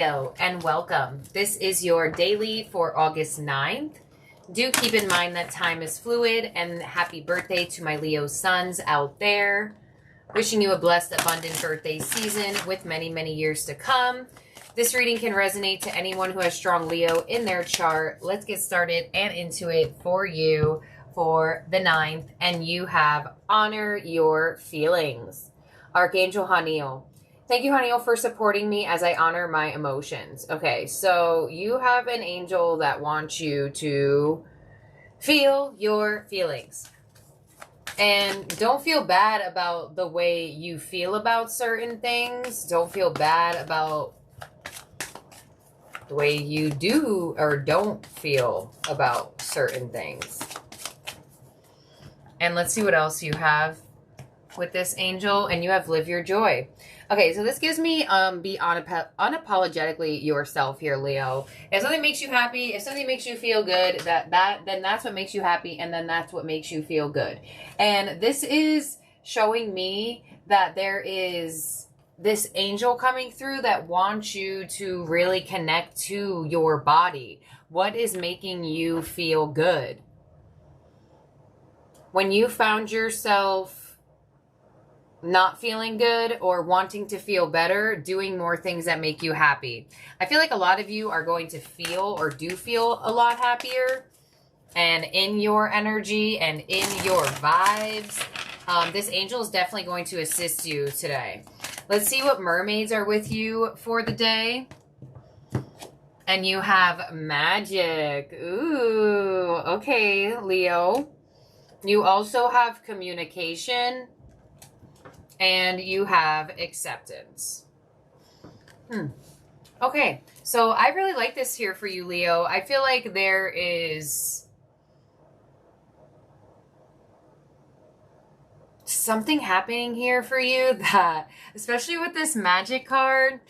Hello and welcome. This is your daily for August 9th. Do keep in mind that time is fluid, and happy birthday to my Leo sons out there. Wishing you a blessed, abundant birthday season with many, many years to come. This reading can resonate to anyone who has strong Leo in their chart. Let's get started and into it for you for the 9th. And you have honor your feelings. Archangel Haniel. Thank you, Haniel, for supporting me as I honor my emotions. Okay, so you have an angel that wants you to feel your feelings. And don't feel bad about the way you feel about certain things. Don't feel bad about the way you do or don't feel about certain things. And let's see what else you have with this angel. And you have live your joy. Okay, so this gives me be unapologetically yourself here, Leo. If something makes you happy, if something makes you feel good, then that's what makes you happy, and then that's what makes you feel good. And this is showing me that there is this angel coming through that wants you to really connect to your body. What is making you feel good? When you found yourself not feeling good or wanting to feel better, doing more things that make you happy. I feel like a lot of you are going to feel or do feel a lot happier and in your energy and in your vibes. This angel is definitely going to assist you today. Let's see what mermaids are with you for the day. And you have magic. Ooh, okay, Leo. You also have communication. And you have acceptance. Okay, so I really like this here for you, Leo. I feel like there is something happening here for you that, especially with this magic card,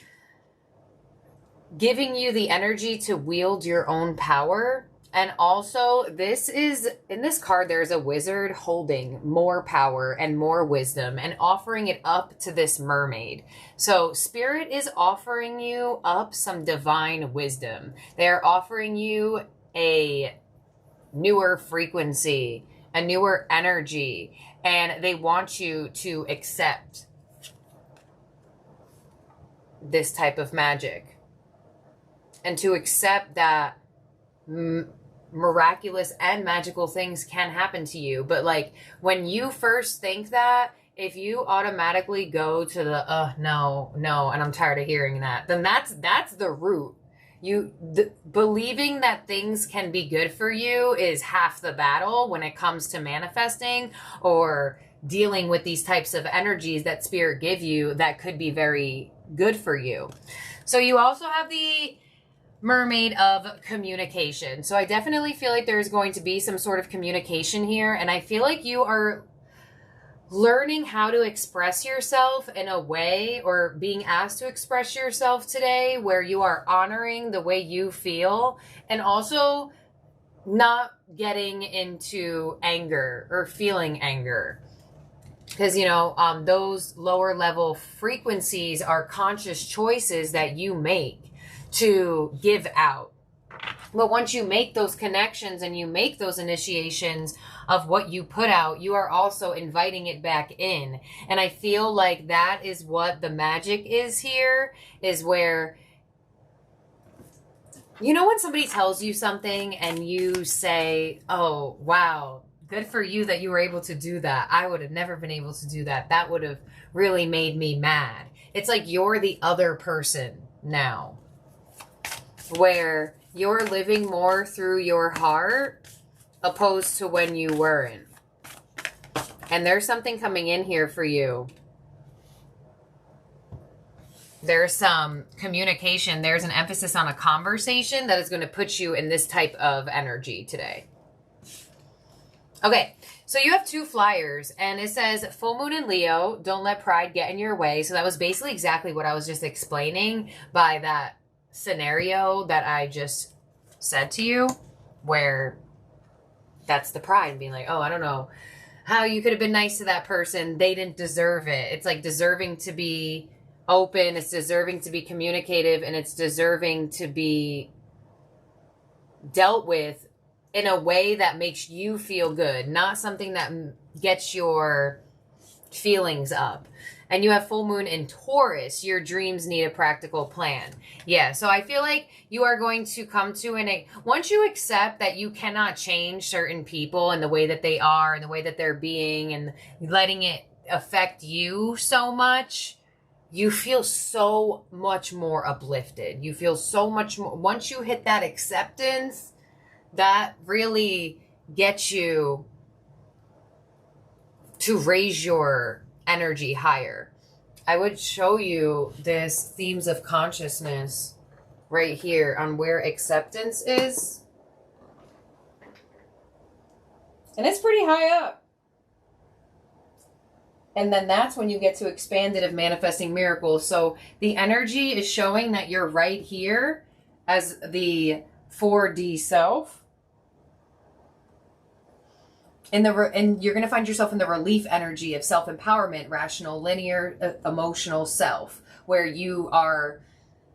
giving you the energy to wield your own power. And also, this is, in this card, there's a wizard holding more power and more wisdom and offering it up to this mermaid. So, Spirit is offering you up some divine wisdom. They're offering you a newer frequency, a newer energy, and they want you to accept this type of magic. And to accept that miraculous and magical things can happen to you. But like when you first think that, if you automatically go to the no, and I'm tired of hearing that, then that's the root. Believing that things can be good for you is half the battle when it comes to manifesting or dealing with these types of energies that Spirit give you that could be very good for you. So you also have the mermaid of communication. So I definitely feel like there's going to be some sort of communication here. And I feel like you are learning how to express yourself in a way, or being asked to express yourself today, where you are honoring the way you feel and also not getting into anger or feeling anger. Because, you know, those lower level frequencies are conscious choices that you make to give out. But once you make those connections and you make those initiations of what you put out, you are also inviting it back in. And I feel like that is what the magic is here, is where, you know, when somebody tells you something and you say, oh, wow, good for you that you were able to do that. I would have never been able to do that. That would have really made me mad. It's like you're the other person now, where you're living more through your heart opposed to when you weren't. And there's something coming in here for you. There's some communication. There's an emphasis on a conversation that is going to put you in this type of energy today. Okay, so you have 2 flyers, and it says, full moon in Leo, don't let pride get in your way. So that was basically exactly what I was just explaining by that scenario that I just said to you, where that's the pride, being like, oh, I don't know how you could have been nice to that person. They didn't deserve it. It's like deserving to be open, it's deserving to be communicative, and it's deserving to be dealt with in a way that makes you feel good, not something that gets your feelings up. And you have full moon in Taurus. Your dreams need a practical plan. Yeah, so I feel like you are going to come to once you accept that you cannot change certain people and the way that they are and the way that they're being and letting it affect you so much, you feel so much more uplifted. You feel so much more, once you hit that acceptance, that really gets you to raise your energy higher. I would show you this themes of consciousness right here on where acceptance is. And it's pretty high up. And then that's when you get to expandative manifesting miracles. So the energy is showing that you're right here as the 4D self. And you're going to find yourself in the relief energy of self-empowerment, rational, linear, emotional self, where you are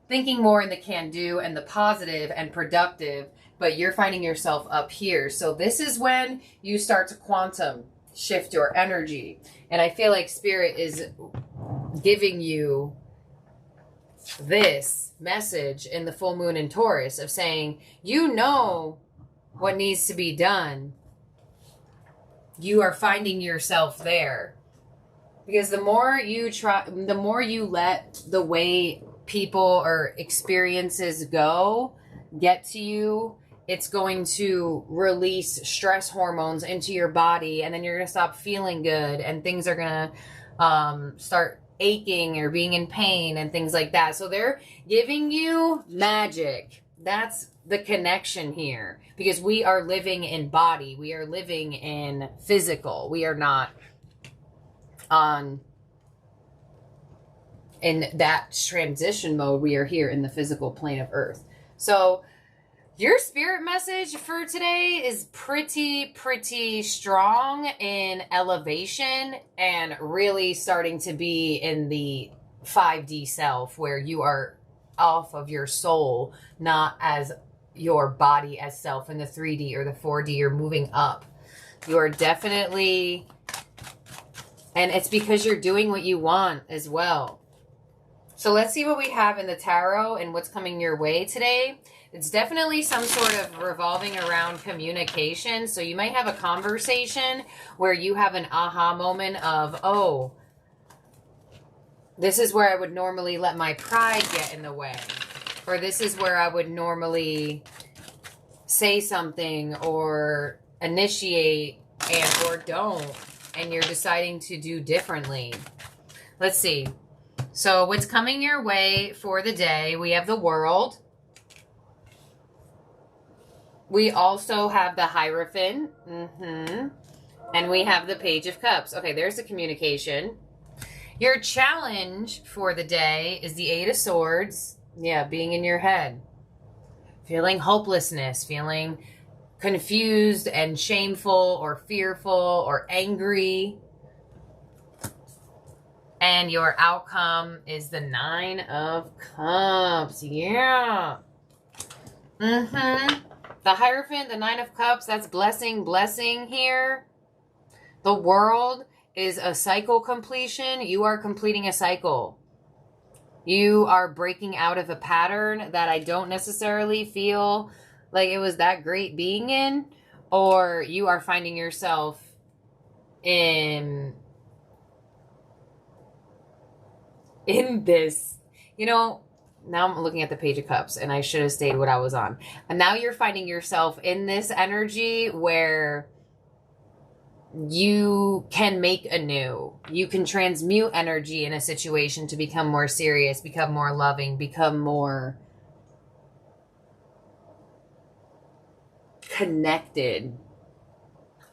thinking more in the can-do and the positive and productive, but you're finding yourself up here. So this is when you start to quantum shift your energy. And I feel like Spirit is giving you this message in the full moon in Taurus of saying, you know what needs to be done. You are finding yourself there. Because the more you try, the more you let the way people or experiences get to you, it's going to release stress hormones into your body, and then you're going to stop feeling good, and things are going to start aching or being in pain and things like that. So they're giving you magic. That's the connection here, because we are living in body. We are living in physical. We are not in that transition mode. We are here in the physical plane of Earth. So your spirit message for today is pretty strong in elevation and really starting to be in the 5D self, where you are off of your soul, not as your body as self in the 3D or the 4D. You're moving up. You are definitely, and it's because you're doing what you want as well. So let's see what we have in the tarot and what's coming your way today. It's definitely some sort of revolving around communication. So you might have a conversation where you have an aha moment of, oh, this is where I would normally let my pride get in the way. Or this is where I would normally say something or initiate and or don't. And you're deciding to do differently. Let's see. So what's coming your way for the day? We have the World. We also have the Hierophant. And we have the Page of Cups. Okay, there's the communication. Your challenge for the day is the 8 of Swords. Yeah, being in your head. Feeling hopelessness. Feeling confused and shameful or fearful or angry. And your outcome is the 9 of Cups. Yeah. The Hierophant, the 9 of Cups, that's blessing here. The World is a cycle completion. You are completing a cycle. You are breaking out of a pattern that I don't necessarily feel like it was that great being in. Or you are finding yourself in this, you know, now I'm looking at the Page of Cups and I should have stayed what I was on. And now you're finding yourself in this energy where you can make anew. You can transmute energy in a situation to become more serious, become more loving, become more connected.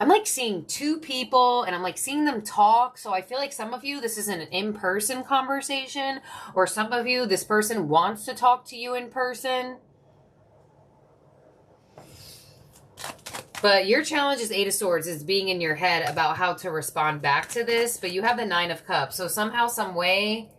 I'm like seeing two people and I'm like seeing them talk. So I feel like some of you, this is an in-person conversation, or some of you, this person wants to talk to you in person. But your challenge is 8 of Swords, is being in your head about how to respond back to this. But you have the 9 of Cups. So somehow, some way,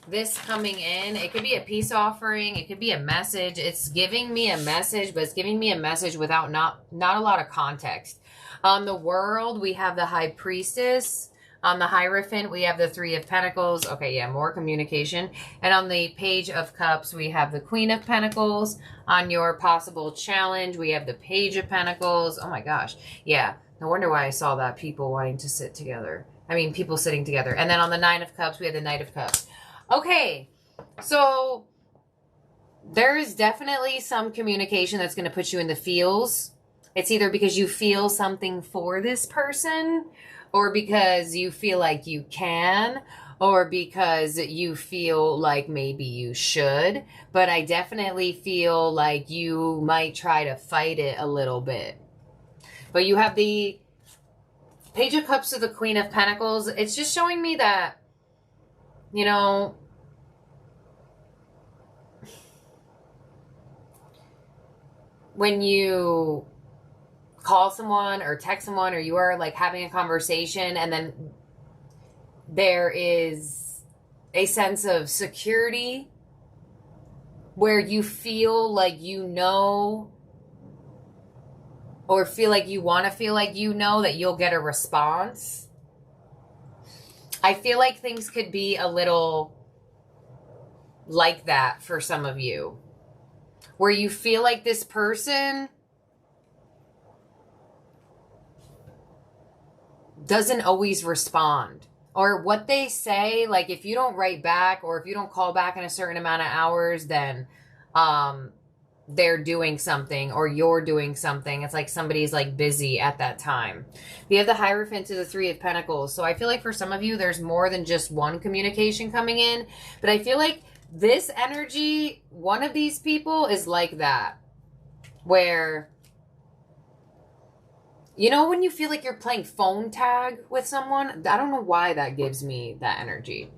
this coming in. It could be a peace offering. It could be a message. It's giving me a message, but it's giving me a message without not a lot of context. On the World, we have the High Priestess. On the Hierophant, we have the Three of Pentacles. Okay, yeah, more communication. And on the Page of Cups, we have the Queen of Pentacles. On your possible challenge, we have the Page of Pentacles. Oh my gosh. Yeah, no wonder why I saw that, people wanting to sit together. I mean, people sitting together. And then on the Nine of Cups, we have the Knight of Cups. Okay, so there is definitely some communication that's going to put you in the feels. It's either because you feel something for this person, or because you feel like you can, or because you feel like maybe you should. But I definitely feel like you might try to fight it a little bit. But you have the Page of Cups to the Queen of Pentacles. It's just showing me that, you know, when you call someone or text someone, or you are like having a conversation, and then there is a sense of security where you feel like you know, or feel like you want to feel like you know that you'll get a response. I feel like things could be a little like that for some of you, where you feel like this person doesn't always respond, or what they say, like if you don't write back, or if you don't call back in a certain amount of hours, then they're doing something, or you're doing something. It's like somebody's like busy at that time. We have the Hierophant to the Three of Pentacles. So I feel like for some of you, there's more than just one communication coming in, but I feel like this energy, one of these people is like that, where, you know, when you feel like you're playing phone tag with someone, I don't know why that gives me that energy.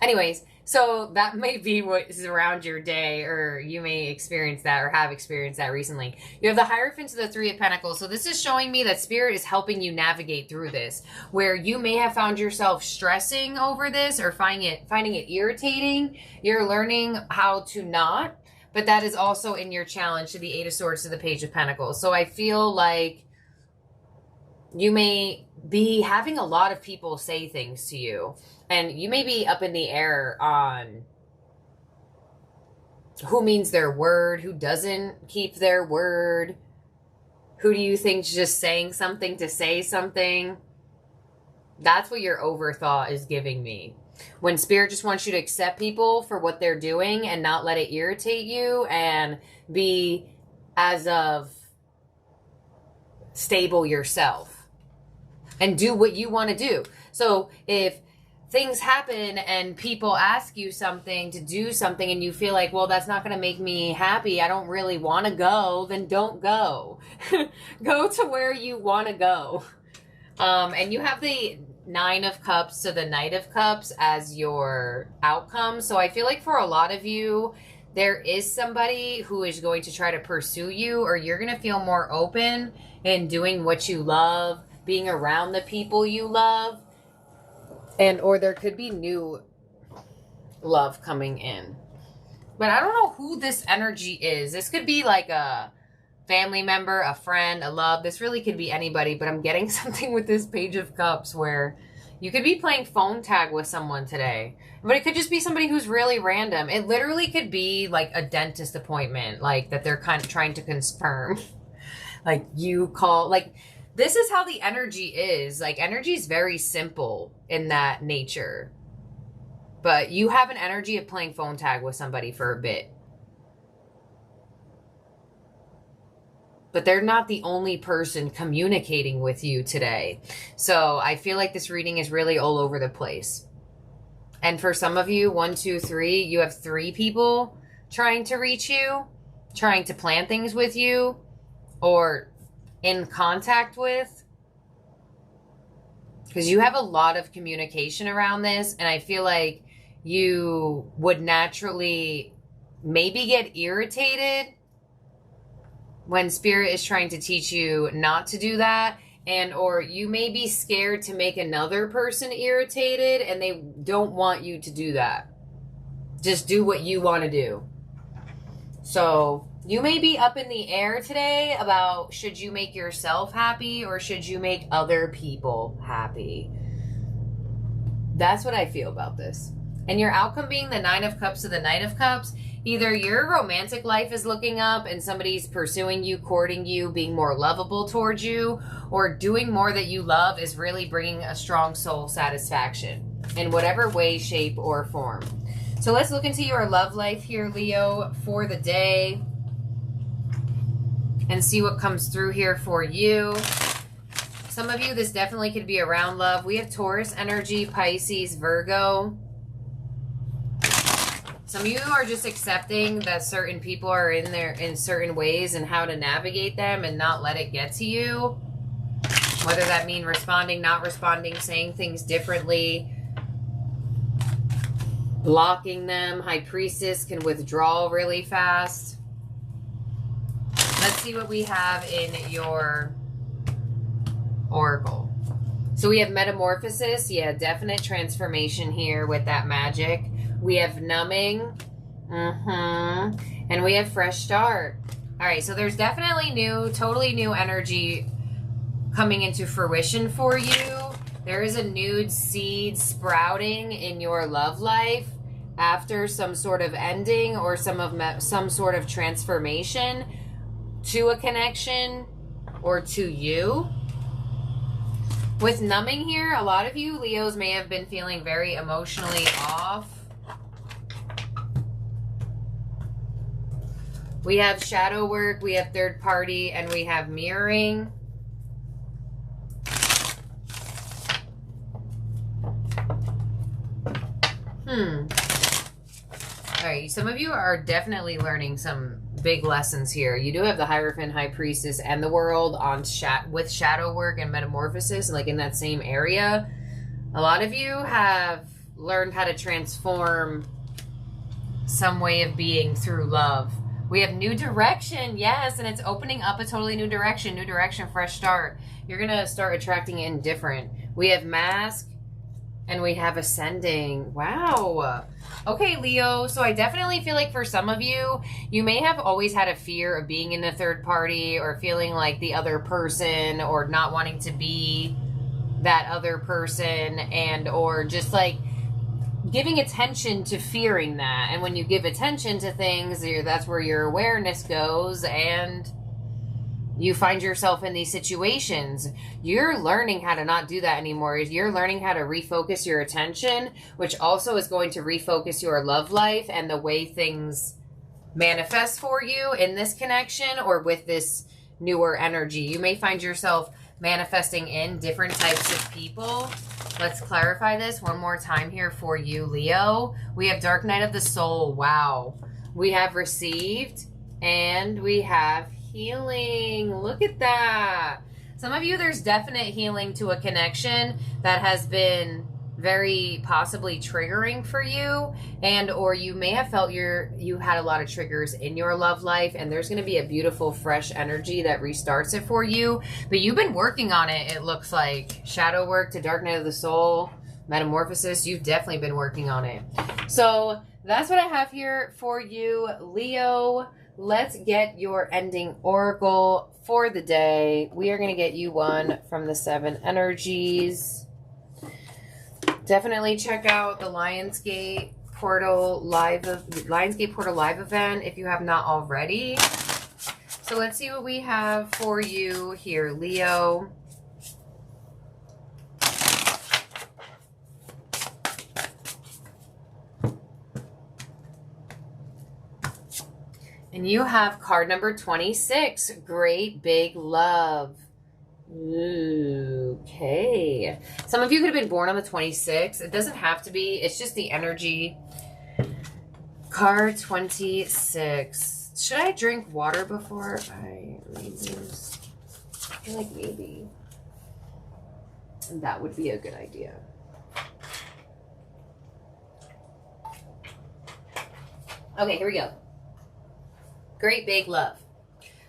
Anyways, so that may be what is around your day, or you may experience that or have experienced that recently. You have the Hierophant to the Three of Pentacles. So this is showing me that Spirit is helping you navigate through this, where you may have found yourself stressing over this or finding it irritating. You're learning how to not, but that is also in your challenge to the Eight of Swords to the Page of Pentacles. So I feel like you may be having a lot of people say things to you, and you may be up in the air on who means their word, who doesn't keep their word, who do you think's just saying something to say something. That's what your overthought is giving me. When Spirit just wants you to accept people for what they're doing and not let it irritate you, and be as of stable yourself and do what you want to do. So if things happen and people ask you something to do something, and you feel like, well, that's not going to make me happy, I don't really want to go, then don't go. Go to where you want to go. And you have the Nine of Cups to the Knight of Cups as your outcome. So I feel like for a lot of you, there is somebody who is going to try to pursue you, or you're going to feel more open in doing what you love, being around the people you love, and or there could be new love coming in. But I don't know who this energy is. This could be like a family member, a friend, a love. This really could be anybody, but I'm getting something with this Page of Cups where you could be playing phone tag with someone today. But it could just be somebody who's really random. It literally could be like a dentist appointment, like that they're kind of trying to confirm. Like you call, like this is how the energy is. Like energy is very simple in that nature. But you have an energy of playing phone tag with somebody for a bit. But they're not the only person communicating with you today. So I feel like this reading is really all over the place. And for some of you, 1, 2, 3, you have 3 people trying to reach you, trying to plan things with you, or in contact with. Because you have a lot of communication around this, and I feel like you would naturally maybe get irritated when Spirit is trying to teach you not to do that, and or you may be scared to make another person irritated, and they don't want you to do that. Just do what you want to do. So you may be up in the air today about should you make yourself happy or should you make other people happy. That's what I feel about this. And your outcome being the Nine of Cups to the Knight of Cups. Either your romantic life is looking up and somebody's pursuing you, courting you, being more lovable towards you, or doing more that you love is really bringing a strong soul satisfaction in whatever way, shape, or form. So let's look into your love life here, Leo, for the day and see what comes through here for you. Some of you, this definitely could be around love. We have Taurus energy, Pisces, Virgo. Some of you are just accepting that certain people are in there in certain ways and how to navigate them and not let it get to you. Whether that mean responding, not responding, saying things differently, blocking them. High Priestess can withdraw really fast. Let's see what we have in your oracle. So we have metamorphosis. Yeah, definite transformation here with that magic. We have numbing. And we have fresh start. All right, so there's definitely new, totally new energy coming into fruition for you. There is a new seed sprouting in your love life after some sort of ending or some sort of transformation to a connection or to you. With numbing here, a lot of you Leos may have been feeling very emotionally off. We have shadow work, we have third party, and we have mirroring. All right, some of you are definitely learning some big lessons here. You do have the Hierophant, High Priestess, and the World on with shadow work and metamorphosis, like in that same area. A lot of you have learned how to transform some way of being through love. We have new direction, yes, and it's opening up a totally new direction, fresh start. You're going to start attracting in different. We have mask, and we have ascending. Wow. Okay, Leo, so I definitely feel like for some of you, you may have always had a fear of being in the third party or feeling like the other person or not wanting to be that other person and or just like giving attention to fearing that. And when you give attention to things, that's where your awareness goes and you find yourself in these situations. You're learning how to not do that anymore. You're learning how to refocus your attention, which also is going to refocus your love life and the way things manifest for you in this connection or with this newer energy. You may find yourself manifesting in different types of people. Let's clarify this one more time here for you, Leo. We have Dark Night of the Soul. Wow. We have received and we have healing. Look at that. Some of you, there's definite healing to a connection that has been very possibly triggering for you, and or you may have felt you had a lot of triggers in your love life, and there's going to be a beautiful fresh energy that restarts it for you. But you've been working on it. It looks like shadow work to Dark Night of the Soul, metamorphosis. You've definitely been working on it. So that's what I have here for you, Leo. Let's get your ending oracle for the day. We are going to get you one from the 7 energies. Definitely check out the Lionsgate Portal Live event if you have not already. So let's see what we have for you here, Leo. And you have card number 26, Great Big Love. Okay. Some of you could have been born on the 26th. It doesn't have to be. It's just the energy. Card 26. Should I drink water before I read this? I feel like maybe that would be a good idea. Okay, here we go. Great Big Love.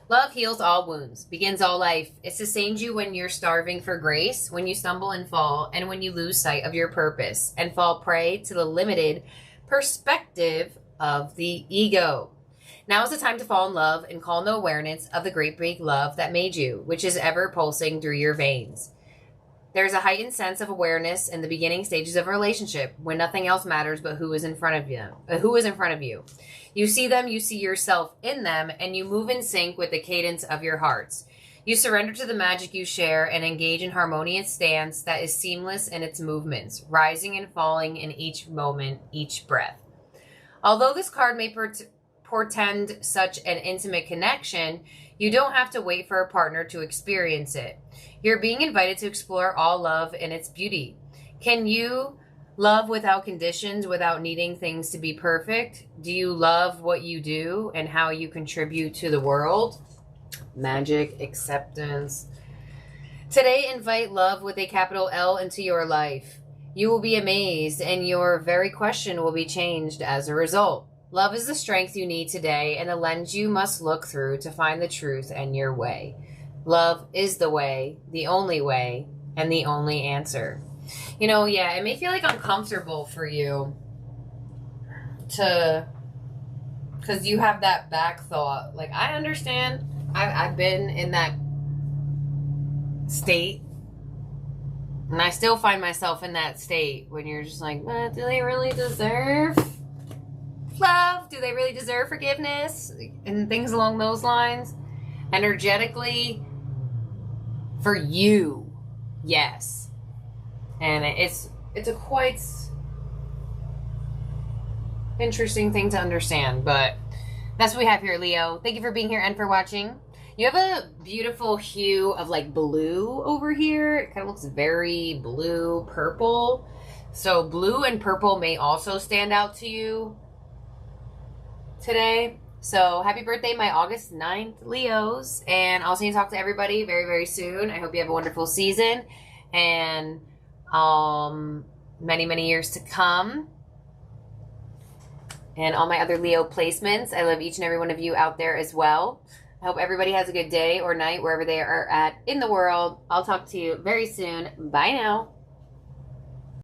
Love heals all wounds, begins all life. It sustains you when you're starving for grace, when you stumble and fall, and when you lose sight of your purpose and fall prey to the limited perspective of the ego. Now is the time to fall in love and call no awareness of the great big love that made you, which is ever pulsing through your veins. There's a heightened sense of awareness in the beginning stages of a relationship when nothing else matters but who is in front of you. You see them, you see yourself in them, and you move in sync with the cadence of your hearts. You surrender to the magic you share and engage in harmonious stance that is seamless in its movements, rising and falling in each moment, each breath. Although this card may portend such an intimate connection, you don't have to wait for a partner to experience it. You're being invited to explore all love in its beauty. Can you love without conditions, without needing things to be perfect? Do you love what you do and how you contribute to the world? Magic, acceptance. Today, invite love with a capital L into your life. You will be amazed and your very question will be changed as a result. Love is the strength you need today and a lens you must look through to find the truth and your way. Love is the way, and the only answer. You know, yeah, it may feel like uncomfortable for you because you have that back thought. Like, I understand. I've been in that state, and I still find myself in that state when you're just like, do they really deserve love? Do they really deserve forgiveness? And things along those lines. Energetically, for you, yes. And it's a quite interesting thing to understand, but that's what we have here, Leo. Thank you for being here and for watching. You have a beautiful hue of like blue over here. It kind of looks very blue, purple. So blue and purple may also stand out to you today. So happy birthday, my August 9th Leos. And I'll see you and talk to everybody very, very soon. I hope you have a wonderful season and many, many years to come. And all my other Leo placements. I love each and every one of you out there as well. I hope everybody has a good day or night wherever they are at in the world. I'll talk to you very soon. Bye now.